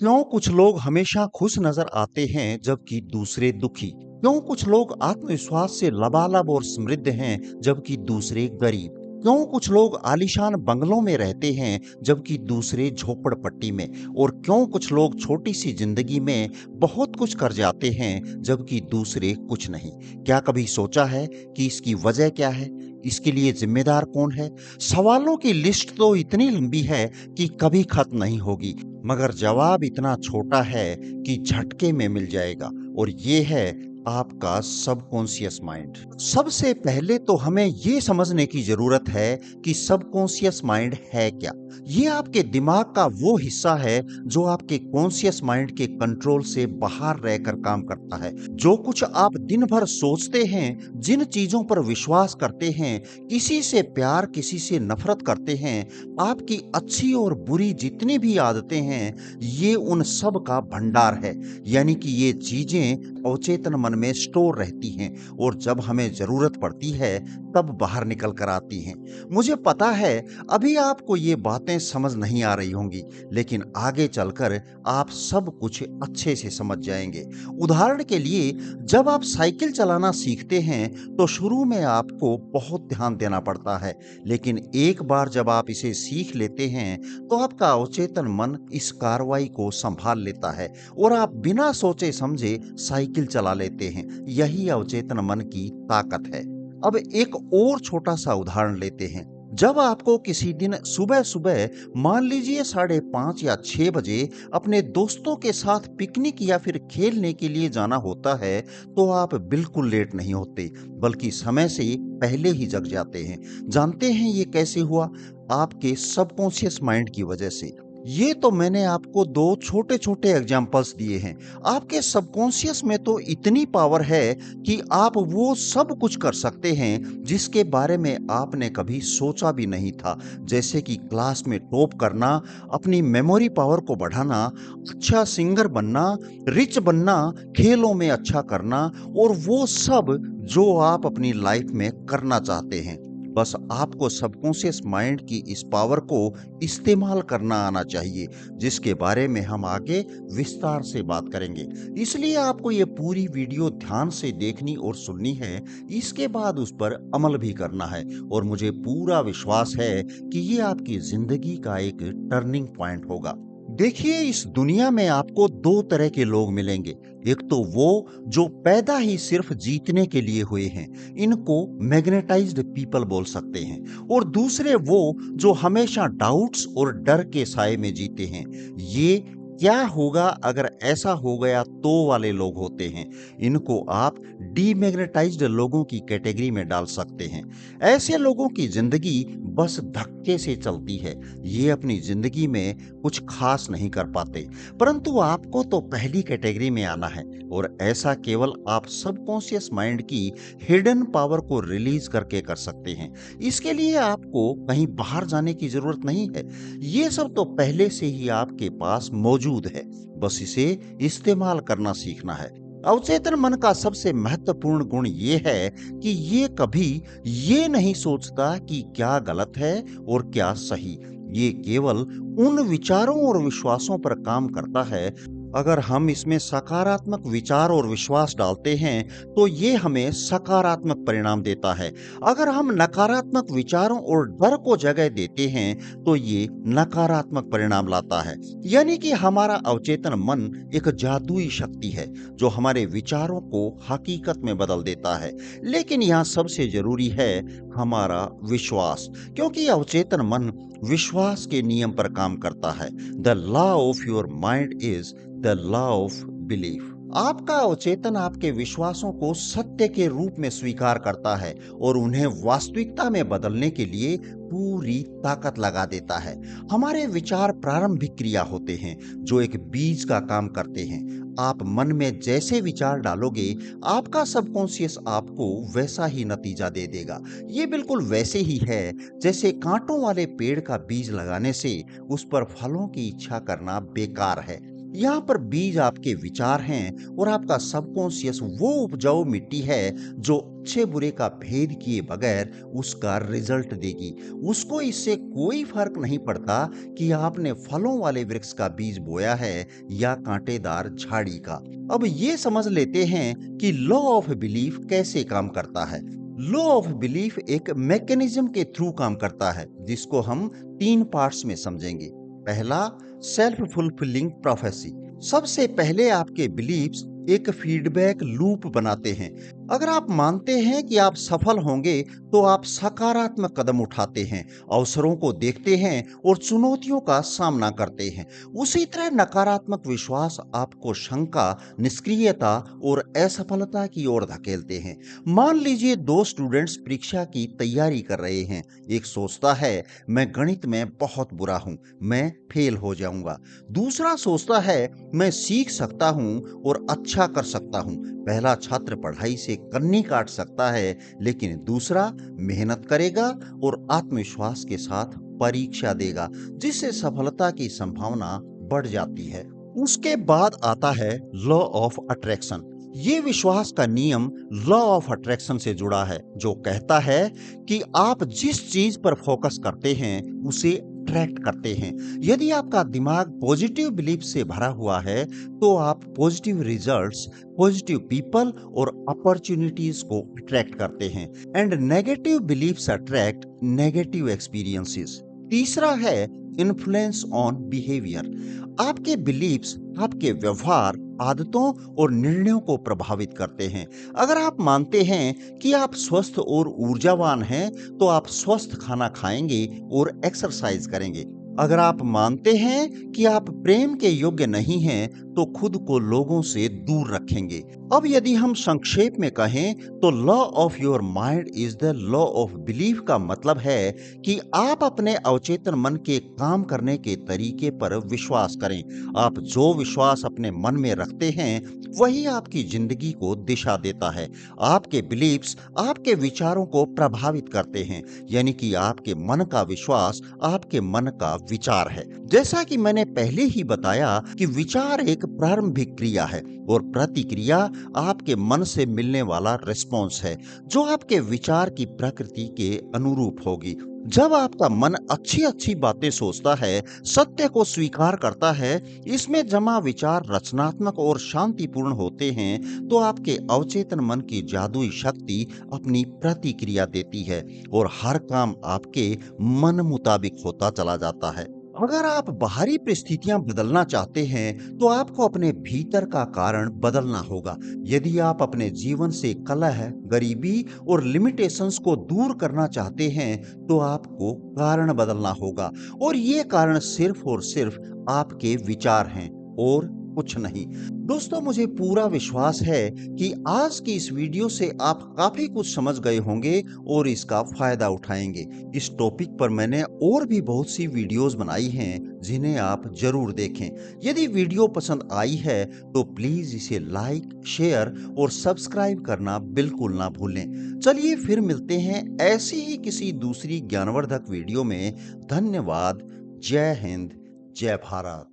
क्यों कुछ लोग हमेशा खुश नजर आते हैं जबकि दूसरे दुखी? क्यों कुछ लोग आत्मविश्वास से लबालब और समृद्ध हैं जबकि दूसरे गरीब? क्यों कुछ लोग आलीशान बंगलों में रहते हैं जबकि दूसरे झोपड़पट्टी में? और क्यों कुछ लोग छोटी सी जिंदगी में बहुत कुछ कर जाते हैं जबकि दूसरे कुछ नहीं? क्या कभी सोचा है कि इसकी वजह क्या है? इसके लिए जिम्मेदार कौन है? सवालों की लिस्ट तो इतनी लंबी है कि कभी खत्म नहीं होगी, मगर जवाब इतना छोटा है कि झटके में मिल जाएगा। और ये है आपका सबकॉन्शियस माइंड। सबसे पहले तो हमें ये समझने की जरूरत है कि सबकॉन्शियस माइंड है क्या। ये आपके दिमाग का वो हिस्सा है जो आपके कॉन्शियस माइंड के कंट्रोल से बाहर रहकर काम करता है। जो कुछ आप दिन भर सोचते हैं, जिन चीजों पर विश्वास करते हैं, किसी से प्यार किसी से नफरत करते हैं, आपकी अच्छी और बुरी जितनी भी आदतें हैं, ये उन सब का भंडार है। यानी कि ये चीजें अवचेतन मन में स्टोर रहती हैं और जब हमें जरूरत पड़ती है तब बाहर निकल कर आती हैं। मुझे पता है अभी आपको ये बातें समझ नहीं आ रही होंगी, लेकिन आगे चलकर आप सब कुछ अच्छे से समझ जाएंगे। उदाहरण के लिए, जब आप साइकिल चलाना सीखते हैं तो शुरू में आपको बहुत ध्यान देना पड़ता है, लेकिन एक बार जब आप इसे सीख लेते हैं तो आपका अवचेतन मन इस कार्रवाई को संभाल लेता है और आप बिना सोचे समझे साइकिल चला लेते हैं। यही अवचेतन मन की ताकत है। अब एक और छोटा सा उदाहरण लेते हैं। जब आपको किसी दिन सुबह सुबह, मान लीजिए 5:30 या 6 बजे, अपने दोस्तों के साथ पिकनिक या फिर खेलने के लिए जाना होता है, तो आप बिल्कुल लेट नहीं होते, बल्कि समय से पहले ही जग जाते हैं। जानते हैं ये कैसे हुआ? आपके सबकॉन्शियस माइंड की वजह से। ये तो मैंने आपको दो छोटे छोटे एग्जाम्पल्स दिए हैं। आपके सबकॉन्शियस में तो इतनी पावर है कि आप वो सब कुछ कर सकते हैं जिसके बारे में आपने कभी सोचा भी नहीं था। जैसे कि क्लास में टॉप करना, अपनी मेमोरी पावर को बढ़ाना, अच्छा सिंगर बनना, रिच बनना, खेलों में अच्छा करना, और वो सब जो आप अपनी लाइफ में करना चाहते हैं। बस आपको सबकॉन्शियस माइंड की इस पावर को इस्तेमाल करना आना चाहिए, जिसके बारे में हम आगे विस्तार से बात करेंगे। इसलिए आपको ये पूरी वीडियो ध्यान से देखनी और सुननी है। इसके बाद उस पर अमल भी करना है, और मुझे पूरा विश्वास है कि ये आपकी जिंदगी का एक टर्निंग पॉइंट होगा। देखिए, इस दुनिया में आपको दो तरह के लोग मिलेंगे। एक तो वो जो पैदा ही सिर्फ जीतने के लिए हुए हैं, इनको मैग्नेटाइज्ड पीपल बोल सकते हैं। और दूसरे वो जो हमेशा डाउट्स और डर के साए में जीते हैं। ये क्या होगा अगर ऐसा हो गया तो वाले लोग होते हैं। इनको आप डीमैग्नेटाइज्ड लोगों की कैटेगरी में डाल सकते हैं। ऐसे लोगों की जिंदगी बस धक्के से चलती है। ये अपनी जिंदगी में कुछ खास नहीं कर पाते। परंतु आपको तो पहली कैटेगरी में आना है, और ऐसा केवल आप सबकॉन्शियस माइंड की हिडन पावर को रिलीज करके कर सकते हैं। इसके लिए आपको कहीं बाहर जाने की जरूरत नहीं है। ये सब तो पहले से ही आपके पास मौजूद है, बस इसे इस्तेमाल करना सीखना है। अवचेतन मन का सबसे महत्वपूर्ण गुण ये है कि ये कभी ये नहीं सोचता कि क्या गलत है और क्या सही। ये केवल उन विचारों और विश्वासों पर काम करता है। अगर हम इसमें सकारात्मक विचार और विश्वास डालते हैं तो ये हमें सकारात्मक परिणाम देता है। अगर हम नकारात्मक विचारों और डर को जगह देते हैं तो ये नकारात्मक परिणाम लाता है। यानी कि हमारा अवचेतन मन एक जादुई शक्ति है जो हमारे विचारों को हकीकत में बदल देता है। लेकिन यहाँ सबसे जरूरी है हमारा विश्वास, क्योंकि अवचेतन मन विश्वास के नियम पर काम करता है। The law of your mind is the law of belief. आपका अवचेतन आपके विश्वासों को सत्य के रूप में स्वीकार करता है और उन्हें वास्तविकता में बदलने के लिए पूरी ताकत लगा देता है। हमारे विचार प्रारंभिक क्रिया होते हैं जो एक बीज का काम करते हैं। आप मन में जैसे विचार डालोगे, आपका सबकॉन्शियस आपको वैसा ही नतीजा दे देगा। ये बिल्कुल वैसे ही है जैसे कांटों वाले पेड़ का बीज लगाने से उस पर फलों की इच्छा करना बेकार है। यहाँ पर बीज आपके विचार हैं और आपका सबकॉन्शियस वो उपजाऊ मिट्टी है जो अच्छे बुरे का भेद किए बगैर उसका रिजल्ट देगी। उसको इससे कोई फर्क नहीं पड़ता कि आपने फलों वाले वृक्ष का बीज बोया है या कांटेदार झाड़ी का। अब ये समझ लेते हैं कि लॉ ऑफ बिलीफ कैसे काम करता है। लॉ ऑफ बिलीफ एक मैकेनिज्म के थ्रू काम करता है जिसको हम 3 पार्ट्स में समझेंगे। पहला, सेल्फ फुलफिलिंग प्रोफेसी। सबसे पहले आपके बिलीफ्स एक फीडबैक लूप बनाते हैं। अगर आप मानते हैं कि आप सफल होंगे तो आप सकारात्मक कदम उठाते हैं, अवसरों को देखते हैं और चुनौतियों का सामना करते हैं। उसी तरह नकारात्मक विश्वास आपको शंका, निष्क्रियता और असफलता की ओर धकेलते हैं। मान लीजिए 2 स्टूडेंट्स परीक्षा की तैयारी कर रहे हैं। एक सोचता है मैं गणित में बहुत बुरा हूं, मैं फेल हो जाऊंगा। दूसरा सोचता है मैं सीख सकता हूं और अच्छा कर सकता हूं। पहला छात्र पढ़ाई से कन्नी काट सकता है, लेकिन दूसरा मेहनत करेगा और आत्मविश्वास के साथ परीक्षा देगा, जिससे सफलता की संभावना बढ़ जाती है। उसके बाद आता है लॉ ऑफ अट्रैक्शन। ये विश्वास का नियम लॉ ऑफ अट्रैक्शन से जुड़ा है, जो कहता है कि आप जिस चीज पर फोकस करते हैं उसे अट्रैक्ट करते हैं। यदि आपका दिमाग पॉजिटिव बिलीफ से भरा हुआ है तो आप पॉजिटिव रिजल्ट्स, पॉजिटिव पीपल और अपॉर्चुनिटीज को अट्रैक्ट करते हैं। And negative beliefs attract negative experiences. तीसरा है इन्फ्लुएंस ऑन बिहेवियर। आपके बिलीफ्स आपके व्यवहार, आदतों और निर्णयों को प्रभावित करते हैं। अगर आप मानते हैं कि आप स्वस्थ और ऊर्जावान हैं तो आप स्वस्थ खाना खाएंगे और एक्सरसाइज करेंगे। अगर आप मानते हैं कि आप प्रेम के योग्य नहीं हैं तो खुद को लोगों से दूर रखेंगे। अब यदि हम संक्षेप में कहें तो law of your mind is the law of belief का मतलब है कि आप अपने अवचेतन मन के काम करने के तरीके पर विश्वास करें। आप जो विश्वास अपने मन में रखते हैं वही आपकी जिंदगी को दिशा देता है। आपके बिलीफ्स आपके विचारों को प्रभावित करते हैं, यानी कि आपके मन का विश्वास आपके मन का विचार है। जैसा कि मैंने पहले ही बताया कि विचार एक प्रारंभिक क्रिया है और प्रतिक्रिया आपके मन से मिलने वाला रिस्पॉन्स है, जो आपके विचार की प्रकृति के अनुरूप होगी। जब आपका मन अच्छी अच्छी बातें सोचता है, सत्य को स्वीकार करता है, इसमें जमा विचार रचनात्मक और शांतिपूर्ण होते हैं, तो आपके अवचेतन मन की जादुई शक्ति अपनी प्रतिक्रिया देती है और हर काम आपके मन मुताबिक होता चला जाता है। अगर आप बाहरी परिस्थितियां बदलना चाहते हैं तो आपको अपने भीतर का कारण बदलना होगा। यदि आप अपने जीवन से कलह, गरीबी और लिमिटेशंस को दूर करना चाहते हैं तो आपको कारण बदलना होगा, और ये कारण सिर्फ और सिर्फ आपके विचार हैं और कुछ नहीं। दोस्तों, मुझे पूरा विश्वास है कि आज की इस वीडियो से आप काफी कुछ समझ गए होंगे और इसका फायदा उठाएंगे। इस टॉपिक पर मैंने और भी बहुत सी वीडियोस बनाई हैं जिन्हें आप जरूर देखें। यदि वीडियो पसंद आई है तो प्लीज इसे लाइक, शेयर और सब्सक्राइब करना बिल्कुल ना भूलें। चलिए फिर मिलते हैं ऐसी ही किसी दूसरी ज्ञानवर्धक वीडियो में। धन्यवाद। जय हिंद, जय भारत।